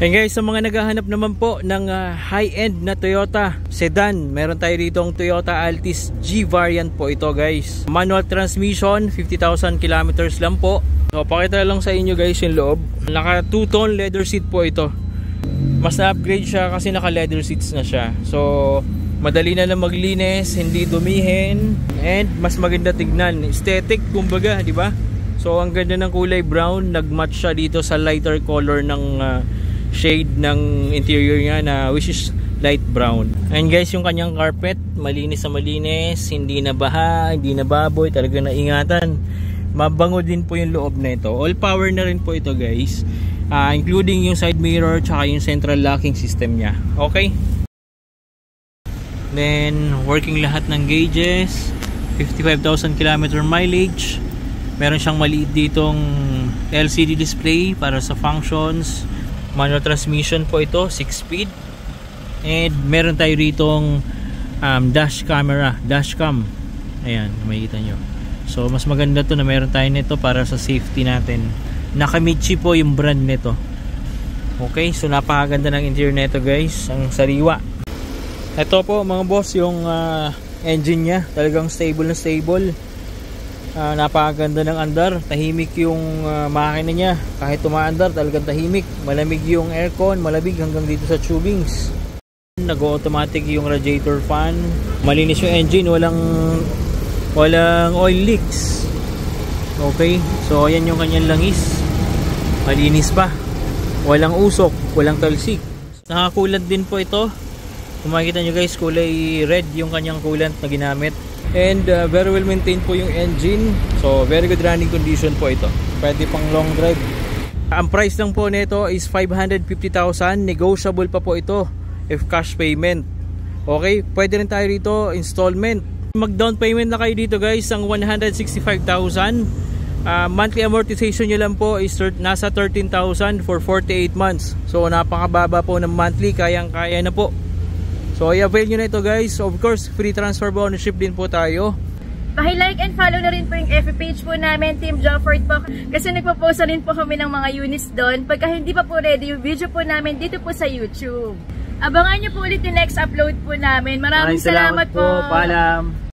And guys, sa mga naghahanap naman po ng high-end na Toyota sedan, meron tayo dito ang Toyota Altis G variant po ito guys. Manual transmission, 50,000 kilometers lang po. So pakita lang sa inyo guys yung loob. Naka 2-tone leather seat po ito. Mas na-upgrade siya kasi naka leather seats na siya. So madali na lang maglinis, hindi dumihin, and mas maganda tignan. Aesthetic kumbaga, di ba? So ang ganda ng kulay brown, nag-match siya dito sa lighter color ng shade ng interior niya na which is light brown. And guys, yung kanyang carpet, malinis na malinis, hindi na baha, hindi na baboy, talaga naingatan. Mabango din po yung loob na ito. All power na rin po ito guys, including yung side mirror tsaka yung central locking system niya. Okay? Then working lahat ng gauges, 55,000 km mileage. Meron siyang maliit ditong LCD display para sa functions. Manual transmission po ito, 6-speed. And meron tayo ritong dash camera, dashcam. Ayan, makikita nyo. So mas maganda to na meron tayo nito para sa safety natin. Nakamichi po yung brand nito. Okay, so napakaganda ng interior nito guys, ang sariwa. Ito po mga boss yung engine nya, talagang stable na stable. Napakaganda ng andar, tahimik yung makina niya. Kahit tumaandar talagang tahimik. Malamig yung aircon, malamig hanggang dito sa tubings. Nag-automatic yung radiator fan. Malinis yung engine, walang oil leaks. Okay, so ayan yung kanyang langis, malinis pa, walang usok, walang talsik. Nakakulant din po ito. Kung makikita nyo guys, kulay red yung kanyang coolant na ginamit. And very well maintained po yung engine. So very good running condition po ito. Pwede pang long drive. Ang price lang po nito is 550,000. Negotiable pa po ito if cash payment. Okay, pwede rin tayo rito installment. Mag down payment na kayo dito guys ang 165,000. Monthly amortization nyo lang po is nasa 13,000 for 48 months. So napakababa po ng monthly, kayang-kaya na po. So i-avail nyo na ito guys. Of course, free transfer ownership din po tayo. Paki-like and follow na rin po yung FB page po namin, Team Jofford po. Kasi nagpo-post na rin po kami ng mga units doon. Pagka hindi pa po ready yung video po namin dito po sa YouTube. Abangan nyo po ulit yung next upload po namin. Maraming salamat po. Paalam.